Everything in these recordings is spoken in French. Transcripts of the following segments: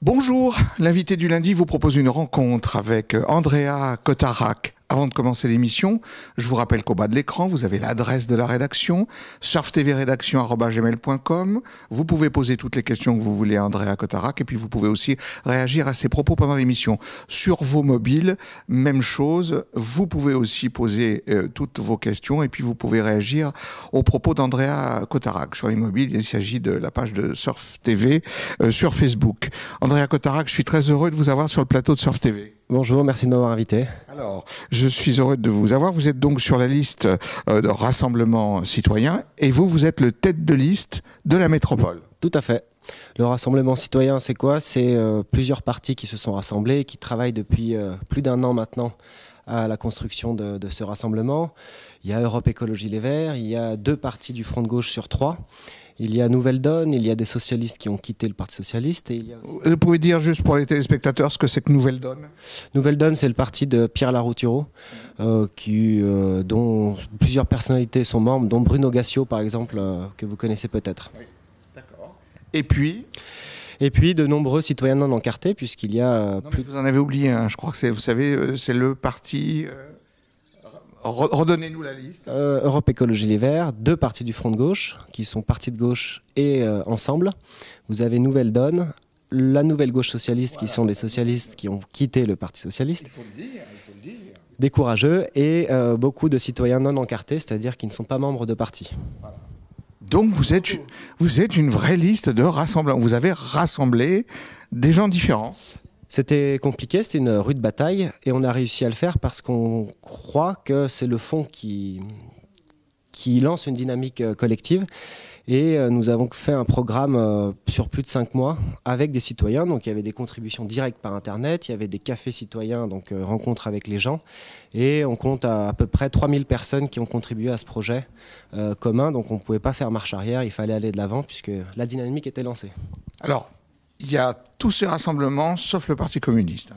Bonjour, l'invité du lundi vous propose une rencontre avec Andrea Cotarac. Avant de commencer l'émission, je vous rappelle qu'au bas de l'écran, vous avez l'adresse de la rédaction, surftvrédaction@gmail.com. Vous pouvez poser toutes les questions que vous voulez à Andrea Cotarac et puis vous pouvez aussi réagir à ses propos pendant l'émission. Sur vos mobiles, même chose, vous pouvez aussi poser toutes vos questions et puis vous pouvez réagir aux propos d'Andrea Cotarac. Sur les mobiles, il s'agit de la page de Surf TV sur Facebook. Andrea Cotarac, je suis très heureux de vous avoir sur le plateau de Surf TV. Bonjour, merci de m'avoir invité. Alors, je suis heureux de vous avoir. Vous êtes donc sur la liste de Rassemblement Citoyen et vous êtes le tête de liste de la métropole. Tout à fait. Le Rassemblement Citoyen, c'est quoi? C'est plusieurs partis qui se sont rassemblés, qui travaillent depuis plus d'un an maintenant à la construction de ce rassemblement. Il y a Europe Écologie Les Verts, il y a 2 partis du Front de Gauche sur 3. Il y a Nouvelle Donne, il y a des socialistes qui ont quitté le Parti Socialiste. Et il y a aussi... Vous pouvez dire juste pour les téléspectateurs ce que c'est que Nouvelle Donne? Nouvelle Donne, c'est le parti de Pierre Larouturou, dont plusieurs personnalités sont membres, dont Bruno Gassio par exemple, que vous connaissez peut-être. Oui, d'accord. Et puis de nombreux citoyens non encartés, puisqu'il y a... Vous en avez oublié un, je crois que c'est, vous savez, c'est le parti... Redonnez-nous la liste. Europe Écologie Les Verts, 2 partis du Front de Gauche, qui sont partis de gauche et ensemble. Vous avez Nouvelle Donne, la Nouvelle Gauche Socialiste, voilà, qui sont des socialistes qui ont quitté le Parti Socialiste. Il faut le dire. Des courageux et beaucoup de citoyens non encartés, c'est-à-dire qui ne sont pas membres de parti. Voilà. Donc vous êtes une vraie liste de rassemblements. Vous avez rassemblé des gens différents. C'était compliqué, c'était une rude bataille et on a réussi à le faire parce qu'on croit que c'est le fond qui lance une dynamique collective. Et nous avons fait un programme sur plus de 5 mois avec des citoyens. Donc il y avait des contributions directes par Internet, il y avait des cafés citoyens, donc rencontres avec les gens. Et on compte à peu près 3000 personnes qui ont contribué à ce projet commun. Donc on ne pouvait pas faire marche arrière, il fallait aller de l'avant puisque la dynamique était lancée. Alors, il y a tous ces rassemblements, sauf le Parti communiste.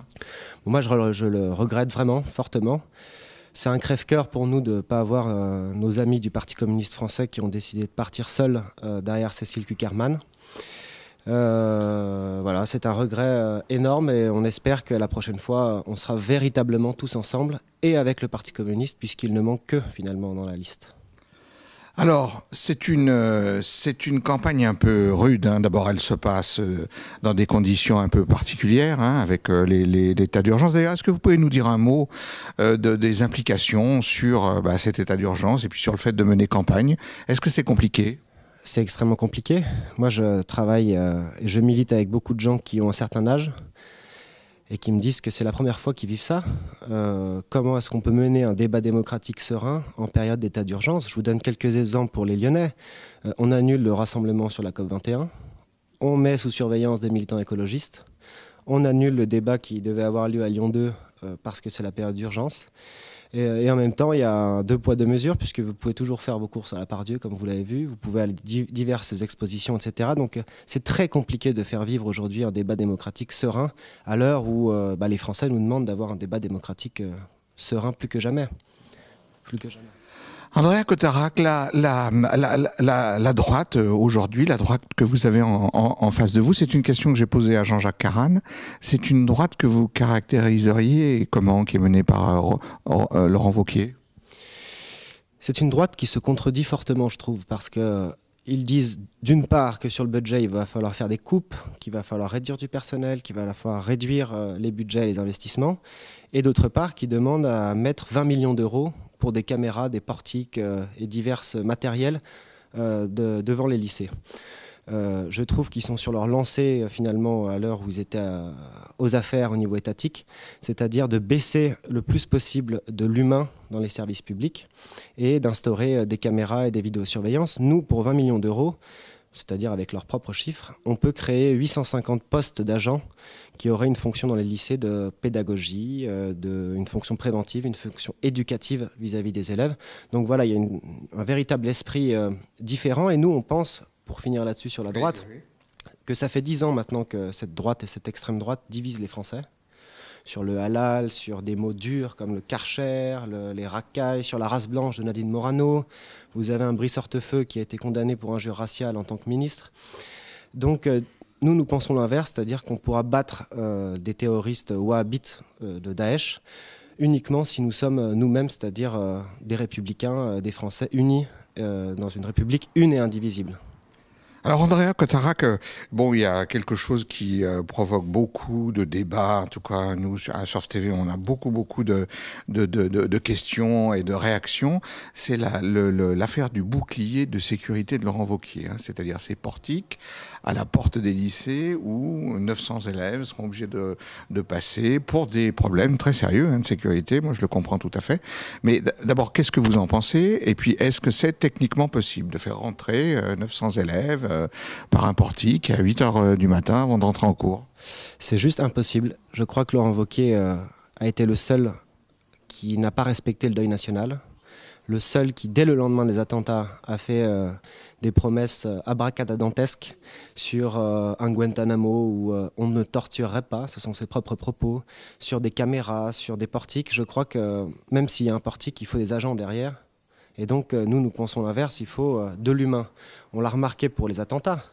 Bon, moi, je le regrette vraiment, fortement. C'est un crève-cœur pour nous de ne pas avoir nos amis du Parti communiste français qui ont décidé de partir seuls derrière Cécile Cukierman. Voilà, c'est un regret énorme et on espère que la prochaine fois, on sera véritablement tous ensemble et avec le Parti communiste, puisqu'il ne manque que, finalement, dans la liste. Alors, c'est une campagne un peu rude. Hein. D'abord, elle se passe dans des conditions un peu particulières, hein, avec l'état d'urgence. D'ailleurs, est-ce que vous pouvez nous dire un mot des implications sur cet état d'urgence et puis sur le fait de mener campagne? Est-ce que c'est compliqué? C'est extrêmement compliqué. Moi, je travaille et je milite avec beaucoup de gens qui ont un certain âge et qui me disent que c'est la première fois qu'ils vivent ça. Comment est-ce qu'on peut mener un débat démocratique serein en période d'état d'urgence? Je vous donne quelques exemples pour les Lyonnais. On annule le rassemblement sur la COP21. On met sous surveillance des militants écologistes. On annule le débat qui devait avoir lieu à Lyon 2 parce que c'est la période d'urgence. Et en même temps, il y a un 2 poids 2 mesures, puisque vous pouvez toujours faire vos courses à la Pardieu, comme vous l'avez vu. Vous pouvez aller à diverses expositions, etc. Donc c'est très compliqué de faire vivre aujourd'hui un débat démocratique serein, à l'heure où les Français nous demandent d'avoir un débat démocratique serein plus que jamais. Plus que jamais. Andrea Cotarac, la droite aujourd'hui, la droite que vous avez en face de vous, c'est une question que j'ai posée à Jean-Jacques Caran. C'est une droite que vous caractériseriez comment, qui est menée par Laurent Wauquiez? C'est une droite qui se contredit fortement, je trouve, parce que ils disent d'une part que sur le budget, il va falloir faire des coupes, qu'il va falloir réduire du personnel, qu'il va falloir réduire les budgets et les investissements, et d'autre part, qu'ils demandent à mettre 20 millions d'euros pour des caméras, des portiques et divers matériels devant les lycées. Je trouve qu'ils sont sur leur lancée finalement à l'heure où ils étaient aux affaires au niveau étatique, c'est-à-dire de baisser le plus possible de l'humain dans les services publics et d'instaurer des caméras et des vidéosurveillances. Nous, pour 20 millions d'euros, c'est-à-dire avec leurs propres chiffres, on peut créer 850 postes d'agents qui auraient une fonction dans les lycées de pédagogie, une fonction préventive, une fonction éducative vis-à-vis des élèves. Donc voilà, il y a un véritable esprit différent et nous, on pense, pour finir là-dessus sur la droite, que ça fait 10 ans maintenant que cette droite et cette extrême droite divisent les Français. Sur le halal, sur des mots durs comme le karcher, les racailles, sur la race blanche de Nadine Morano. Vous avez un Brice Hortefeux qui a été condamné pour injure raciale en tant que ministre. Donc nous pensons l'inverse, c'est-à-dire qu'on pourra battre des terroristes wahhabites de Daesh uniquement si nous sommes nous-mêmes, c'est-à-dire des républicains, des Français unis dans une république une et indivisible. Alors Andrea Cotarac, bon, il y a quelque chose qui provoque beaucoup de débats. En tout cas, nous à Surf TV, on a beaucoup de questions et de réactions. C'est l'affaire du bouclier de sécurité de Laurent Wauquiez, hein, c'est-à-dire ces portiques à la porte des lycées où 900 élèves seront obligés de passer pour des problèmes très sérieux de sécurité. Moi, je le comprends tout à fait. Mais d'abord, qu'est-ce que vous en pensez? Et puis, est-ce que c'est techniquement possible de faire rentrer 900 élèves par un portique à 8 heures du matin avant d'entrer en cours? C'est juste impossible. Je crois que Laurent Wauquiez a été le seul qui n'a pas respecté le deuil national, le seul qui, dès le lendemain des attentats, a fait des promesses abracadabrantes sur un Guantanamo où on ne torturerait pas, ce sont ses propres propos, sur des caméras, sur des portiques. Je crois que même s'il y a un portique, il faut des agents derrière. Et donc, nous pensons l'inverse, il faut de l'humain. On l'a remarqué pour les attentats.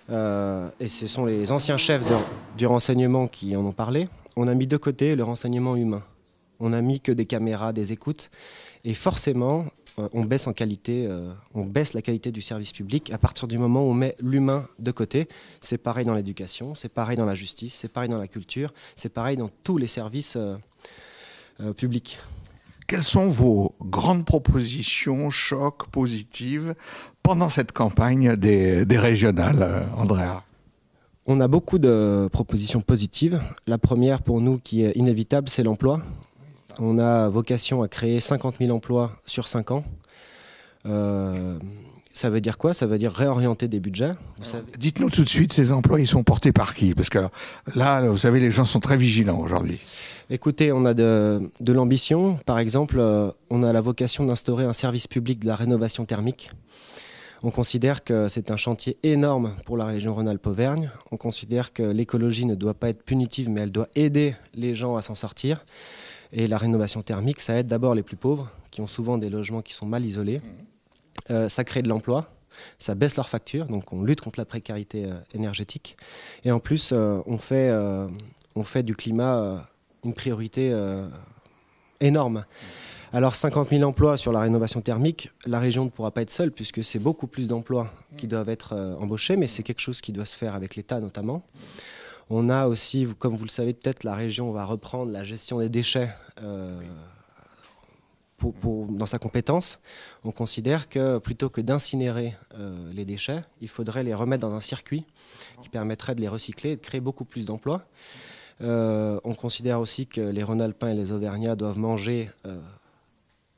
Et ce sont les anciens chefs du renseignement qui en ont parlé. On a mis de côté le renseignement humain. On n'a mis que des caméras, des écoutes. Et forcément, on baisse en qualité, on baisse la qualité du service public à partir du moment où on met l'humain de côté. C'est pareil dans l'éducation, c'est pareil dans la justice, c'est pareil dans la culture, c'est pareil dans tous les services publics. Quelles sont vos grandes propositions, chocs, positives pendant cette campagne des régionales, Andrea? On a beaucoup de propositions positives. La première pour nous qui est inévitable, c'est l'emploi. On a vocation à créer 50 000 emplois sur 5 ans. Ça veut dire quoi? Ça veut dire réorienter des budgets. Dites-nous tout de suite, ces emplois, ils sont portés par qui? Parce que là, vous savez, les gens sont très vigilants aujourd'hui. Écoutez, on a de l'ambition. Par exemple, on a la vocation d'instaurer un service public de la rénovation thermique. On considère que c'est un chantier énorme pour la région Rhône-Alpes-Auvergne. On considère que l'écologie ne doit pas être punitive, mais elle doit aider les gens à s'en sortir. Et la rénovation thermique, ça aide d'abord les plus pauvres, qui ont souvent des logements qui sont mal isolés. Ça crée de l'emploi, ça baisse leurs factures, donc on lutte contre la précarité énergétique. Et en plus, on fait du climat une priorité énorme. Alors 50 000 emplois sur la rénovation thermique, la région ne pourra pas être seule puisque c'est beaucoup plus d'emplois qui doivent être embauchés, mais c'est quelque chose qui doit se faire avec l'État notamment. On a aussi, comme vous le savez peut-être, la région va reprendre la gestion des déchets dans sa compétence. On considère que plutôt que d'incinérer les déchets, il faudrait les remettre dans un circuit qui permettrait de les recycler et de créer beaucoup plus d'emplois. On considère aussi que les Rhône-Alpins et les Auvergnats doivent manger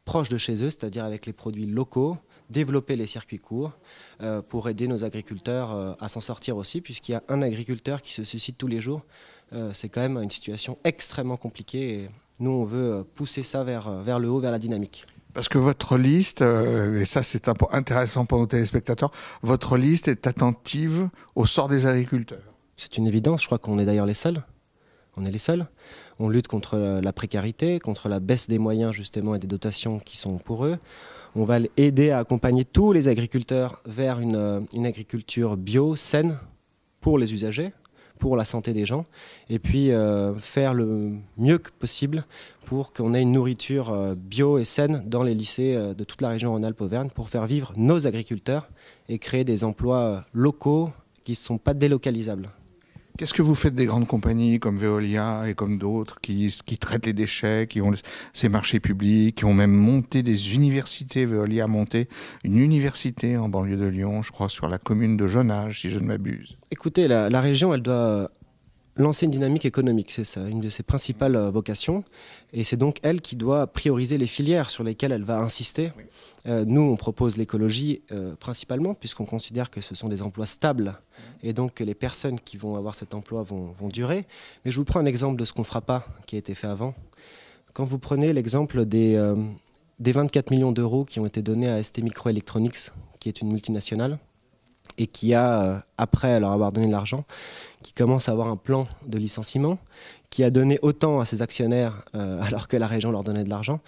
proche de chez eux, c'est-à-dire avec les produits locaux, développer les circuits courts pour aider nos agriculteurs à s'en sortir aussi, puisqu'il y a un agriculteur qui se suicide tous les jours. C'est quand même une situation extrêmement compliquée et nous, on veut pousser ça vers le haut, vers la dynamique. Parce que votre liste, et ça c'est intéressant pour nos téléspectateurs, votre liste est attentive au sort des agriculteurs. C'est une évidence, je crois qu'on est d'ailleurs les seuls. On est les seuls. On lutte contre la précarité, contre la baisse des moyens justement et des dotations qui sont pour eux. On va aider à accompagner tous les agriculteurs vers une agriculture bio, saine, pour les usagers, pour la santé des gens, et puis faire le mieux que possible pour qu'on ait une nourriture bio et saine dans les lycées de toute la région Rhône-Alpes-Auvergne pour faire vivre nos agriculteurs et créer des emplois locaux qui ne sont pas délocalisables. Qu'est-ce que vous faites des grandes compagnies comme Veolia et comme d'autres qui traitent les déchets, qui ont ces marchés publics, qui ont même monté des universités? Veolia a monté une université en banlieue de Lyon, je crois, sur la commune de Jonage, si je ne m'abuse. Écoutez, la région, elle doit lancer une dynamique économique, c'est ça, une de ses principales vocations. Et c'est donc elle qui doit prioriser les filières sur lesquelles elle va insister. Nous, on propose l'écologie principalement, puisqu'on considère que ce sont des emplois stables et donc que les personnes qui vont avoir cet emploi vont durer. Mais je vous prends un exemple de ce qu'on ne fera pas, qui a été fait avant. Quand vous prenez l'exemple des 24 millions d'euros qui ont été donnés à ST Microelectronics, qui est une multinationale, et qui a, après leur avoir donné de l'argent, qui commence à avoir un plan de licenciement, qui a donné autant à ses actionnaires alors que la région leur donnait de l'argent.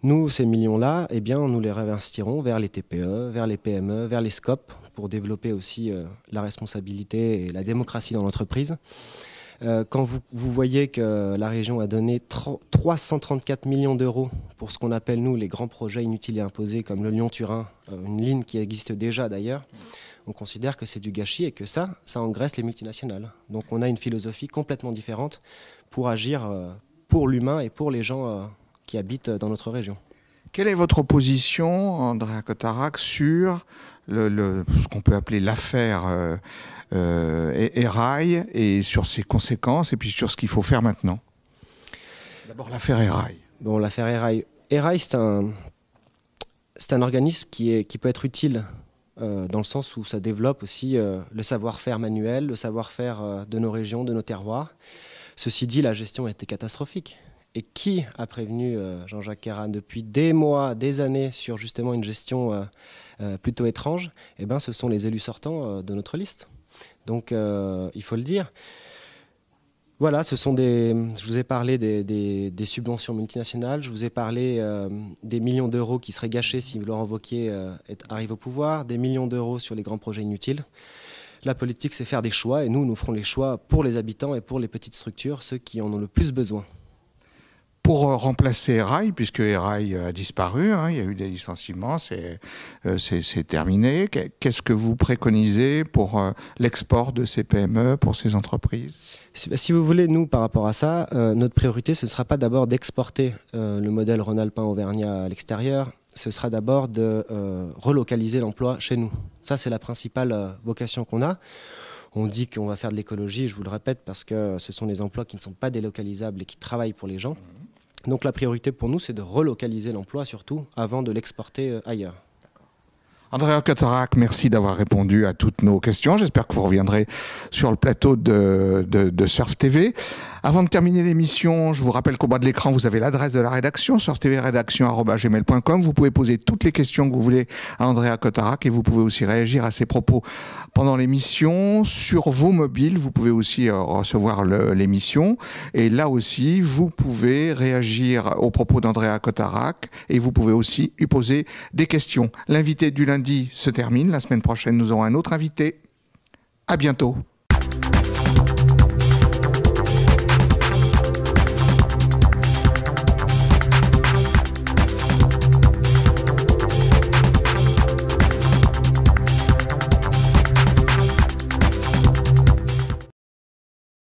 Nous, ces millions-là, eh bien, nous les réinvestirons vers les TPE, vers les PME, vers les SCOP, pour développer aussi la responsabilité et la démocratie dans l'entreprise. Quand vous voyez que la région a donné 334 millions d'euros pour ce qu'on appelle, nous, les grands projets inutiles et imposés, comme le Lyon-Turin, une ligne qui existe déjà d'ailleurs, on considère que c'est du gâchis et que ça engraisse les multinationales. Donc on a une philosophie complètement différente pour agir pour l'humain et pour les gens qui habitent dans notre région. Quelle est votre position, Andrea Cotarac, sur ce qu'on peut appeler l'affaire Erail et sur ses conséquences et puis sur ce qu'il faut faire maintenant? D'abord l'affaire Erail. Bon, l'affaire Erail. Erail, c'est un organisme qui peut être utile dans le sens où ça développe aussi le savoir-faire manuel, le savoir-faire de nos régions, de nos terroirs. Ceci dit, la gestion a été catastrophique. Et qui a prévenu Jean-Jacques Kern depuis des mois, des années sur justement une gestion plutôt étrange? Eh bien, ce sont les élus sortants de notre liste. Donc, il faut le dire. Voilà, ce sont je vous ai parlé des subventions multinationales, je vous ai parlé des millions d'euros qui seraient gâchés si Laurent Wauquiez arrive au pouvoir, des millions d'euros sur les grands projets inutiles. La politique, c'est faire des choix et nous ferons les choix pour les habitants et pour les petites structures, ceux qui en ont le plus besoin. Pour remplacer Erail, puisque Erail a disparu, hein, il y a eu des licenciements, c'est terminé. Qu'est-ce que vous préconisez pour l'export de ces PME, pour ces entreprises? Si vous voulez, nous, par rapport à ça, notre priorité, ce ne sera pas d'abord d'exporter le modèle Rhône-Alpin Auvergnat à l'extérieur, ce sera d'abord de relocaliser l'emploi chez nous. Ça, c'est la principale vocation qu'on a. On dit qu'on va faire de l'écologie, je vous le répète, parce que ce sont des emplois qui ne sont pas délocalisables et qui travaillent pour les gens. Donc la priorité pour nous, c'est de relocaliser l'emploi surtout avant de l'exporter ailleurs. Andrea Cotarac, merci d'avoir répondu à toutes nos questions. J'espère que vous reviendrez sur le plateau de Surf TV. Avant de terminer l'émission, je vous rappelle qu'au bas de l'écran, vous avez l'adresse de la rédaction, surftvrédaction@gmail.com. Vous pouvez poser toutes les questions que vous voulez à Andrea Cotarac et vous pouvez aussi réagir à ses propos pendant l'émission. Sur vos mobiles, vous pouvez aussi recevoir l'émission. Et là aussi, vous pouvez réagir aux propos d'Andrea Cotarac et vous pouvez aussi lui poser des questions. L'invité du lundi se termine. La semaine prochaine, nous aurons un autre invité. À bientôt.